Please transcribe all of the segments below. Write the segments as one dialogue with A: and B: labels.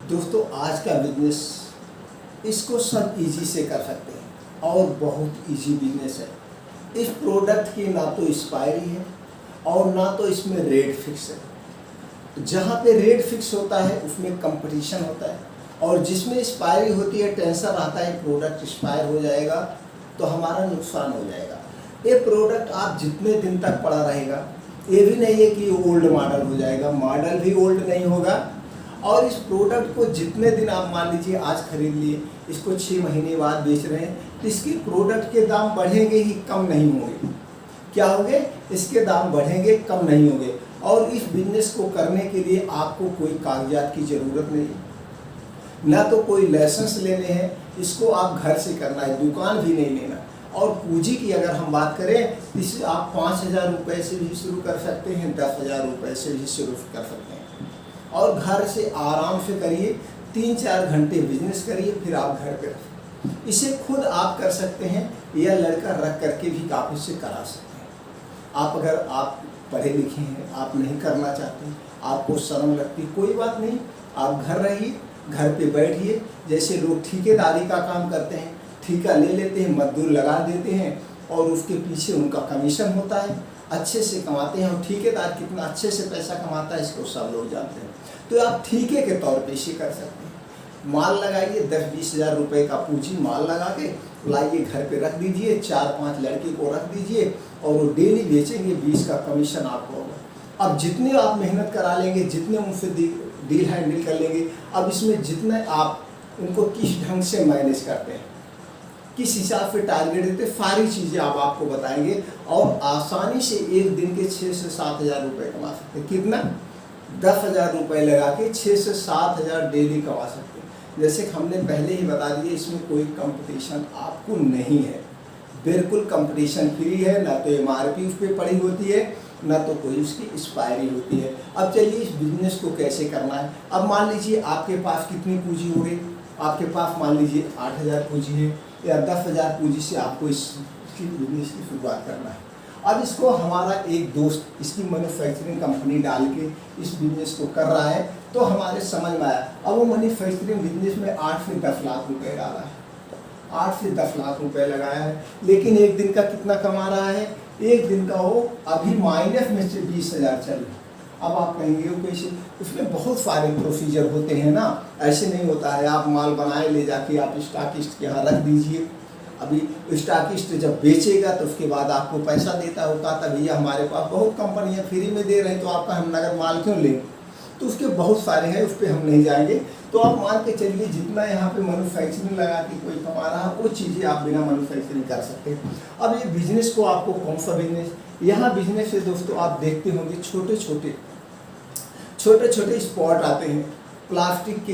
A: दोस्तों आज का बिजनेस इसको सब इजी से कर सकते हैं और बहुत इजी बिजनेस है। इस प्रोडक्ट की ना तो एक्सपायरी है और ना तो इसमें रेट फिक्स है। जहाँ पे रेट फिक्स होता है उसमें कंपटीशन होता है और जिसमें एक्सपायरी होती है टेंशन रहता है प्रोडक्ट एक्सपायर हो जाएगा तो हमारा नुकसान हो जाएगा। ये प्रोडक्ट आप जितने दिन तक पड़ा रहेगा, ये भी नहीं है कि ओल्ड मॉडल हो जाएगा, मॉडल भी ओल्ड नहीं होगा। और इस प्रोडक्ट को जितने दिन आप मान लीजिए आज खरीद लिए, इसको 6 महीने बाद बेच रहे हैं तो इसके प्रोडक्ट के दाम बढ़ेंगे ही, कम नहीं होंगे। क्या होंगे? इसके दाम बढ़ेंगे, कम नहीं होंगे। और इस बिजनेस को करने के लिए आपको कोई कागजात की ज़रूरत नहीं, ना तो कोई लाइसेंस लेने हैं, इसको आप घर से करना है, दुकान भी नहीं लेना। और पूंजी की अगर हम बात करें तो इसे आप 5,000 रुपये से भी शुरू कर सकते हैं, 10,000 रुपये से भी शुरू कर सकते हैं और घर से आराम से करिए, 3-4 घंटे बिजनेस करिए, फिर आप घर पे रखिए। इसे खुद आप कर सकते हैं या लड़का रख करके भी आप इससे करा सकते हैं। आप पढ़े लिखे हैं, आप नहीं करना चाहते, आपको शर्म लगती, कोई बात नहीं, आप घर रहिए, घर पे बैठिए। जैसे लोग ठेकेदारी का काम करते हैं, ठेका ले लेते हैं, मजदूर लगा देते हैं और उसके पीछे उनका कमीशन होता है, अच्छे से कमाते हैं। और ठेकेदार कितना अच्छे से पैसा कमाता है इसको सब लोग जानते हैं। तो आप ठेके के तौर पे इसे कर सकते हैं। माल लगाइए, 10-20 हज़ार रुपये का पूंजी माल लगा के लाइए, घर पे रख दीजिए, 4-5 लड़के को रख दीजिए और वो डेली बेचेंगे, 20 का कमीशन आपको होगा। अब जितने आप मेहनत करा लेंगे, जितने उनसे डील हैंडल कर लेंगे, अब इसमें जितने आप उनको किस ढंग से मैनेज करते हैं, किस हिसाब से टारगेट देते, सारी चीज़ें आपको बताएंगे और आसानी से एक दिन के 6 से 7 हज़ार रुपये कमा सकते हैं। कितना? 10,000 रुपये लगा के 6 से 7 हज़ार डेली कमा सकते हैं। जैसे हमने पहले ही बता दिया, इसमें कोई कंपटीशन आपको नहीं है, बिल्कुल कंपटीशन फ्री है। ना तो MRP उस पर पड़ी होती है, ना तो कोई उसकी एक्सपायरी होती है। अब चलिए इस बिजनेस को कैसे करना है। अब मान लीजिए आपके पास कितनी पूंजी हो गई, आपके पास मान लीजिए 8,000 पूंजी है या 10,000 पूंजी से आपको इसकी बिजनेस की शुरुआत करना है। अब इसको हमारा एक दोस्त इसकी मैन्युफैक्चरिंग कंपनी डाल के इस बिजनेस को कर रहा है तो हमारे समझ में आया। अब वो मैन्युफैक्चरिंग बिजनेस में 8 से 10 लाख रुपए डाला है, 8 से 10 लाख रुपए लगाया है, लेकिन एक दिन का कितना कमा रहा है? एक दिन का वो अभी माइनस में से 20,000 चल रहा है। अब आप कहेंगे वो कैसे? उसमें बहुत सारे प्रोसीजर होते हैं ना, ऐसे नहीं होता है आप माल बनाए ले जाके आप स्टॉकिस्ट के यहाँ रख दीजिए। अभी स्टॉकिस्ट जब बेचेगा तो उसके बाद आपको पैसा देता होगा, तभी हमारे पास बहुत कंपनियां फ्री में दे रहे हैं तो आपका हम नगद माल क्यों लें? तो उसके बहुत सारे हैं, उस पर हम नहीं जाएंगे। तो आप मान के चलिए जितना यहाँ पे मैन्युफैक्चरिंग लगा के कोई कमा रहा है वो चीज़ें आप बिना मैन्युफैक्चरिंग कर सकते हैं। अब ये बिजनेस को आपको कौन सा बिजनेस, यहाँ बिजनेस है दोस्तों, आप देखते होंगे छोटे छोटे स्पॉट आते हैं, प्लास्टिक के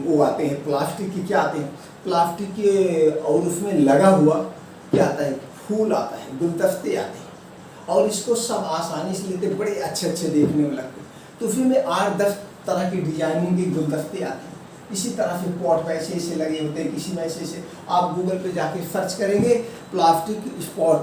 A: वो आते हैं, प्लास्टिक के क्या आते हैं, प्लास्टिक के, और उसमें लगा हुआ क्या आता है, फूल आता है, गुलदस्ते आते हैं और इसको सब आसानी से लेते, बड़े अच्छे देखने में लगते हैं। तो फिर में 8-10 तरह की डिजाइनिंग के गुलदस्ते आते हैं। इसी तरह से पॉट में ऐसे लगे होते हैं, किसी में ऐसे आप गूगल पे जाके सर्च करेंगे प्लास्टिक स्पॉट,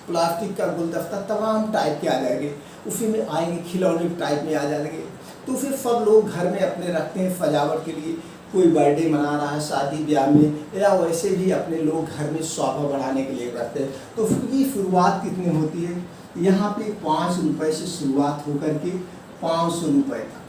A: प्लास्टिक का गुलदस्ता, तमाम टाइप के आ जाएंगे, उसी में आएंगे, खिलौने टाइप में आ जाएंगे। तो फिर सब लोग घर में अपने रखते हैं सजावट के लिए, कोई बर्थडे मना रहा है शादी ब्याह में, या वैसे भी अपने लोग घर में शोभा बढ़ाने के लिए रखते हैं। तो उसकी शुरुआत कितनी होती है? यहाँ पे 5 रुपये से शुरुआत होकर के 500 रुपये तक,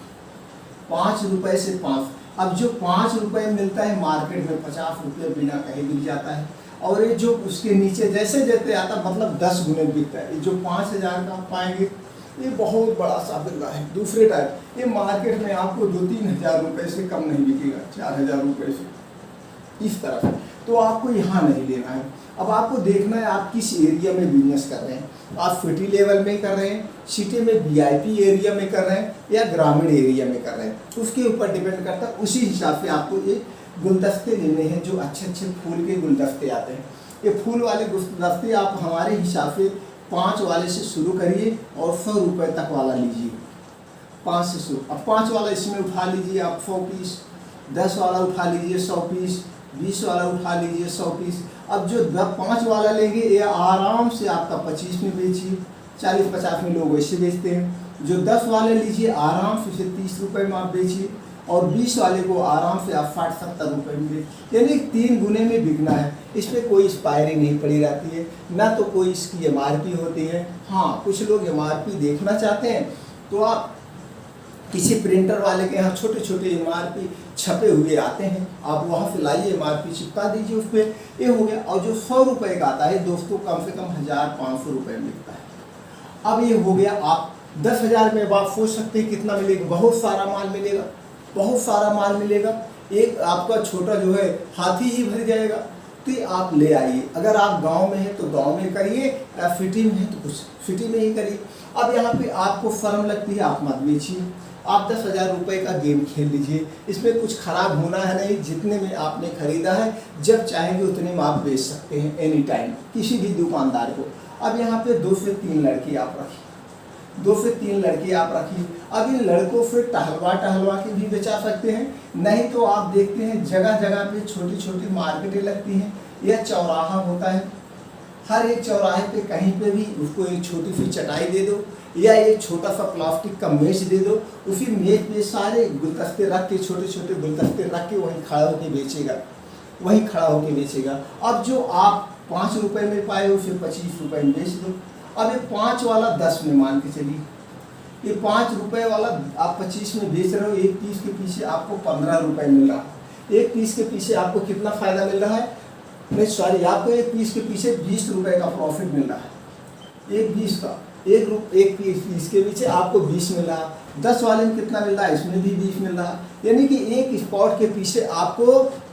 A: 5 रुपये से 5। अब जो 5 रुपये मिलता है मार्केट में 50 रुपये बिना कहीं बिक जाता है, और ये जो उसके नीचे जैसे जैसे आता मतलब 10 गुने बिकता है। ये जो 5,000 का आप पाएंगे ये बहुत बड़ा सा बिल्ला है। दूसरे टाइप ये मार्केट में आपको 2-3 हज़ार रुपये से कम नहीं बिकेगा, 4,000 रुपये से, इस तरह से। तो आपको यहाँ नहीं लेना है। अब आपको देखना है आप किस एरिया में बिजनेस कर रहे हैं, आप सिटी लेवल में कर रहे हैं, सिटी में VIP एरिया में कर रहे हैं या ग्रामीण एरिया में कर रहे हैं, उसके ऊपर डिपेंड करता है। उसी हिसाब से आपको ये गुलदस्ते लेने हैं, जो अच्छे फूल के गुलदस्ते आते हैं। ये फूल वाले गुलदस्ते आप हमारे हिसाब से 5 वाले से शुरू करिए और 100 रुपये तक वाला लीजिए, 5 से शुरू। अब 5 वाला इसमें उठा लीजिए आप 100 पीस, 10 वाला उठा लीजिए 100 पीस, 20 वाला उठा लीजिए 100 पीस। अब जो 5 वाला लेंगे ये आराम से आपका 25 में बेचिए, 40-50 में लोग वैसे बेचते हैं। जो 10 वाले लीजिए आराम से 30 रुपये में आप बेचिए और 20 वाले को आराम से आप 60-70 रुपये में बेच, यानी 3 गुने में बिकना है। इसमें कोई एक्सपायरी नहीं पड़ी रहती है, ना तो कोई इसकी MRP होती है। हाँ, कुछ लोग MRP देखना चाहते हैं तो आप किसी प्रिंटर वाले के यहाँ छोटे छोटे MRP छपे हुए आते हैं, आप वहाँ से लाइए, MRP चिपका दीजिए उस पर, ये हो गया। और जो 100 रुपये का आता है दोस्तों, कम से कम 1500 रुपये में बिकता है। अब ये हो गया, आप 10,000 में आप सोच सकते हैं कितना मिलेगा, बहुत सारा माल मिलेगा, बहुत सारा माल मिलेगा। एक आपका छोटा जो है हाथी ही भर जाएगा। तो ये आप ले आइए, अगर आप गांव में हैं तो गांव में करिए, या सिटी में है तो कुछ सिटी में ही करिए। अब यहाँ पे आपको फर्म लगती है, आप मत बेचिए, आप 10,000 रुपये का गेम खेल लीजिए, इसमें कुछ खराब होना है नहीं। जितने में आपने खरीदा है, जब चाहेंगे उतने में आप बेच सकते हैं, एनी टाइम, किसी भी दुकानदार को। अब यहाँ पे 2 से 3 लड़के आप रखिए, 2 से 3 लड़के आप रखिए। अब इन लड़कों से टहलवा के भी बेचा सकते हैं, नहीं तो आप देखते हैं जगह जगह पे छोटी छोटी मार्केटें लगती हैं, या चौराहा होता है, हर एक चौराहे पे कहीं पे भी उसको एक छोटी सी चटाई दे दो, या एक छोटा सा प्लास्टिक का मेज दे दो, उसी मेज पे सारे गुलदस्ते रख के, छोटे छोटे गुलदस्ते रख के वहीं खड़ा होकर बेचेगा, वहीं खड़ा होकर बेचेगा। अब जो आप 5 रुपये में पाए उसे 25 रुपये में बेच दो। अब ये 5 वाला 10 में मान के चलिए, ये 5 रुपये वाला आप 25 में बेच रहे हो, एक पीस के पीछे आपको 15 रुपये मिल रहा है। एक पीस के पीछे आपको कितना फ़ायदा मिल रहा है, नहीं सॉरी, आपको एक पीस के पीछे 20 रुपये का प्रॉफिट मिल रहा है। एक पीस का एक पीस के पीछे आपको 20 मिल रहा है। 10 वाले में कितना मिल रहा है, इसमें भी 20 मिल रहा है, यानी कि एक स्पॉट के पीछे आपको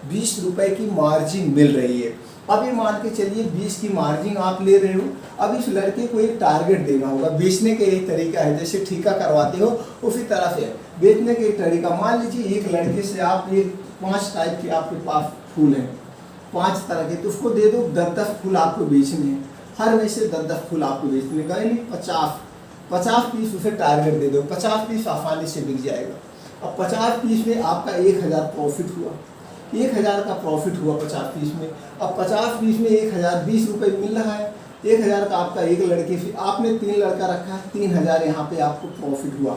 A: 20 रुपये की मार्जिन मिल रही है। अब ये मान के चलिए 20 की मार्जिन आप ले रहे हो। अब इस लड़के को एक टारगेट देना होगा। बेचने के एक तरीका है, जैसे ठेका करवाते हो उसी तरह से बेचने के एक तरीका। मान लीजिए एक लड़के से आप एक 5 टाइप के आपके पास फूल हैं, 5 तरह के, तो उसको दे दो 10-10 फूल आपको बेचने हैं, हर में से 10-10 फूल आपको बेचने का, यानी 50 पीस उसे टारगेट दे दो, 50 पीस आसानी से बिक जाएगा। अब 50 पीस में आपका 1,000 प्रॉफिट हुआ, 1,000 का प्रॉफिट हुआ 50 पीस में। अब 50 पीस में 1,000 20 रुपये मिल रहा है, 1,000 का आपका एक लड़के से, आपने 3 लड़का रखा है, 3,000 यहाँ पे आपको प्रॉफिट हुआ,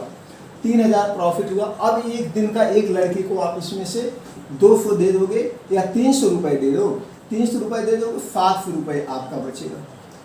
A: 3,000 प्रॉफिट हुआ। अब एक दिन का एक लड़के को आप इसमें से 200 दे दोगे या 300 रुपये दे दो, 300 रुपये दे दोगे, 700 रुपये आपका बचेगा।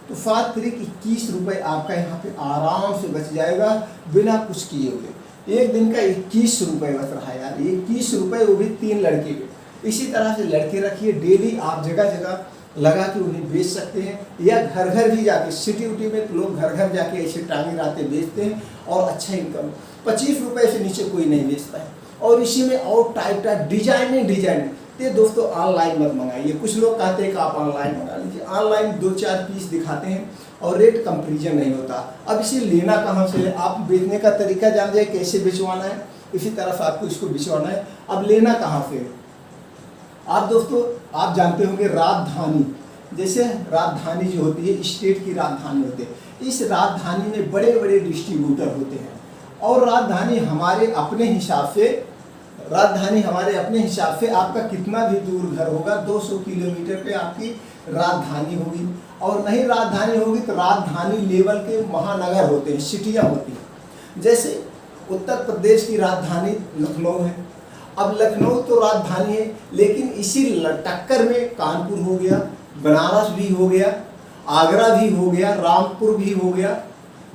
A: तो 7 तिरिक 21 रुपये आपका यहाँ पे आराम से बच जाएगा बिना कुछ किए हुए। एक दिन का 21 रुपये बच रहा है यार, 21 रुपये, वो भी 3 लड़के पे। इसी तरह से लड़के रखिए, डेली आप जगह जगह लगा के उन्हें बेच सकते हैं, या घर घर भी जाके, सिटी उटी में तो लोग घर घर जाके ऐसे टांगे राते बेचते हैं और अच्छा इनकम। 25 रुपये से नीचे कोई नहीं बेचता है। और इसी में और टाइप डिजाइन ये दोस्तों ऑनलाइन मत मंगाइए। कुछ लोग कहते हैं कि आप ऑनलाइन मंगा लीजिए, ऑनलाइन 2-4 पीस दिखाते हैं और रेट कंपेरिजन नहीं होता। अब इसे लेना कहाँ से है, आप बेचने का तरीका जान जाए कैसे बेचवाना है, इसी तरह से आपको इसको बिचवाना है। अब लेना कहाँ से है, आप दोस्तों आप जानते होंगे राजधानी, जैसे राजधानी जो होती है, स्टेट की राजधानी होती है, इस राजधानी में बड़े बड़े डिस्ट्रीब्यूटर होते हैं। और राजधानी हमारे अपने हिसाब से आपका कितना भी दूर घर होगा, 200 किलोमीटर पे आपकी राजधानी होगी। और नहीं राजधानी होगी तो राजधानी लेवल के महानगर होते हैं, सिटियाँ होती हैं। जैसे उत्तर प्रदेश की राजधानी लखनऊ है। अब लखनऊ तो राजधानी है, लेकिन इसी टक्कर में कानपुर हो गया, बनारस भी हो गया, आगरा भी हो गया, रामपुर भी हो गया,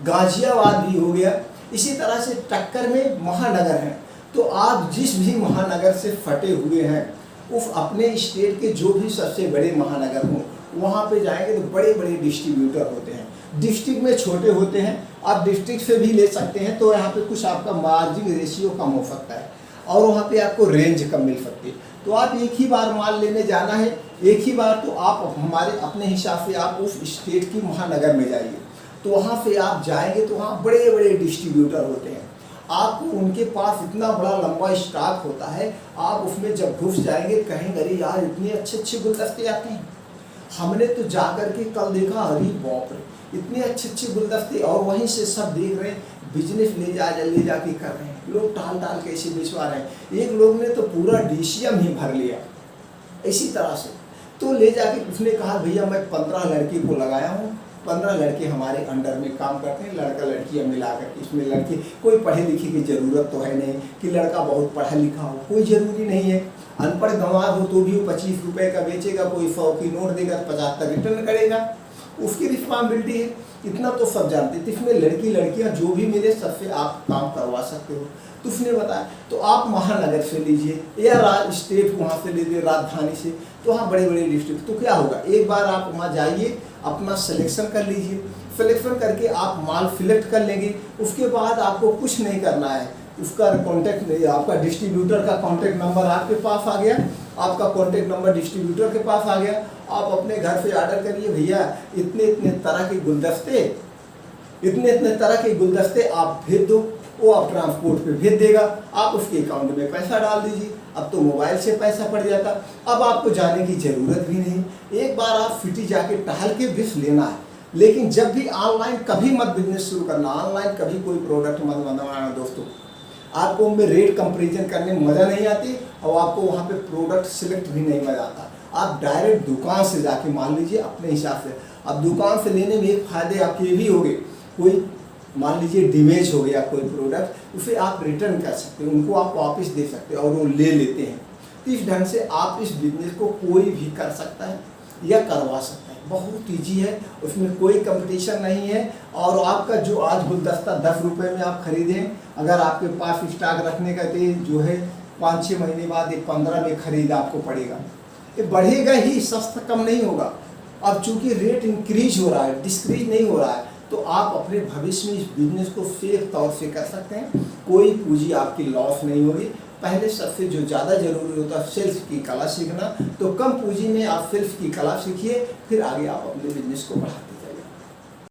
A: गाजियाबाद भी हो गया। इसी तरह से टक्कर में महानगर हैं। तो आप जिस भी महानगर से फटे हुए हैं, उस अपने स्टेट के जो भी सबसे बड़े महानगर हों, वहाँ पे जाएंगे तो बड़े बड़े डिस्ट्रीब्यूटर होते हैं। डिस्ट्रिक्ट में छोटे होते हैं, आप डिस्ट्रिक्ट से भी ले सकते हैं, तो यहाँ पे कुछ आपका मार्जिन रेशियो कम हो सकता है और वहाँ पे आपको रेंज कम मिल सकती है। तो आप एक ही बार माल लेने जाना है, एक ही बार, तो आप हमारे अपने हिसाब से आप उस स्टेट की महानगर में जाइए। तो वहाँ से आप जाएंगे तो वहाँ बड़े बड़े डिस्ट्रीब्यूटर होते हैं। आपको उनके पास इतना बड़ा लंबा स्टॉक होता है, आप उसमें जब घुस जाएंगे कहेंगे अरे यार इतने अच्छे अच्छे गुलदस्ते आते हैं, हमने तो जा कर के कल देखा, अरे बाप रे इतने अच्छे अच्छे गुलदस्ते। और वहीं से सब देख रहे हैं, बिजनेस ले जाके कर रहे हैं, लोग टाल के ऐसे बेचवा रहे हैं। एक लोग ने तो पूरा DCM ही भर लिया इसी तरह से। तो ले जाके उसने कहा भैया मैं 15 लड़के को लगाया हूँ 15 लड़के हमारे अंडर में काम करते हैं, लड़का लड़कियां मिलाकर के। इसमें लड़के कोई पढ़े लिखे की ज़रूरत तो है नहीं कि लड़का बहुत पढ़ा लिखा हो, कोई ज़रूरी नहीं है। अनपढ़ गंवार हो तो भी वो 25 रुपये का बेचेगा, कोई 100 की नोट देगा, 75 रिटर्न करेगा, उसकी रिस्पॉन्सिबिलिटी है। इतना तो सब जानते थे। इसमें लड़की लड़कियां जो भी मिले सबसे आप काम करवा सकते हो। तो उसने बताया तो आप महानगर से लीजिए या स्टेट वहाँ से लीजिए, राजधानी से, तो वहाँ बड़े बड़े डिस्ट्रिक्ट। तो क्या होगा, एक बार आप वहाँ जाइए, अपना सिलेक्शन कर लीजिए, सिलेक्शन करके आप माल सिलेक्ट कर लेंगे। उसके बाद आपको कुछ नहीं करना है, उसका कॉन्टैक्ट, आपका डिस्ट्रीब्यूटर का कॉन्टैक्ट नंबर आपके पास आ गया, आपका कॉन्टैक्ट नंबर डिस्ट्रीब्यूटर के पास आ गया। आप अपने घर से ऑर्डर करिए, भैया इतने इतने तरह के गुलदस्ते, इतने इतने तरह के गुलदस्ते आप भेज दो, वो आप ट्रांसपोर्ट पे भेज देगा। आप उसके अकाउंट में पैसा डाल दीजिए। अब तो मोबाइल से पैसा पड़ जाता, अब आपको जाने की ज़रूरत भी नहीं। एक बार आप सिटी जाके टहल के बिस लेना है। लेकिन जब भी ऑनलाइन कभी मत बिजनेस शुरू करना, ऑनलाइन कभी कोई प्रोडक्ट मत मंगवाना दोस्तों। आपको उनमें रेट कंपैरिजन करने में मज़ा नहीं आती और आपको वहाँ पे प्रोडक्ट सिलेक्ट भी नहीं मज़ा आता। आप डायरेक्ट दुकान से जाके मान लीजिए अपने हिसाब से। अब दुकान से लेने में एक फ़ायदे आपके ये भी हो गए, कोई मान लीजिए डैमेज हो गया कोई प्रोडक्ट, उसे आप रिटर्न कर सकते हो, उनको आप वापस दे सकते हो और वो ले लेते हैं। तो इस ढंग से आप इस बिजनेस को कोई भी कर सकता है या करवा सकता है, बहुत ईजी है, उसमें कोई कंपटीशन नहीं है। और आपका जो आज गुलदस्ता 10 रुपये में आप खरीदें, अगर आपके पास स्टॉक रखने का तो जो है 5-6 महीने बाद ये 15 में खरीद आपको पड़ेगा, ये बढ़ेगा ही, सस्ता कम नहीं होगा। अब चूंकि रेट इंक्रीज हो रहा है, डिस्क्रीज नहीं हो रहा है, तो आप अपने भविष्य में इस बिजनेस को सेफ तौर से कर सकते हैं, कोई पूंजी आपकी लॉस नहीं होगी। पहले सबसे जो ज़्यादा जरूरी होता है सेल्स की कला सीखना, तो कम पूंजी में आप सेल्स की कला सीखिए, फिर आगे आप अपने बिजनेस को बढ़ाते हैं।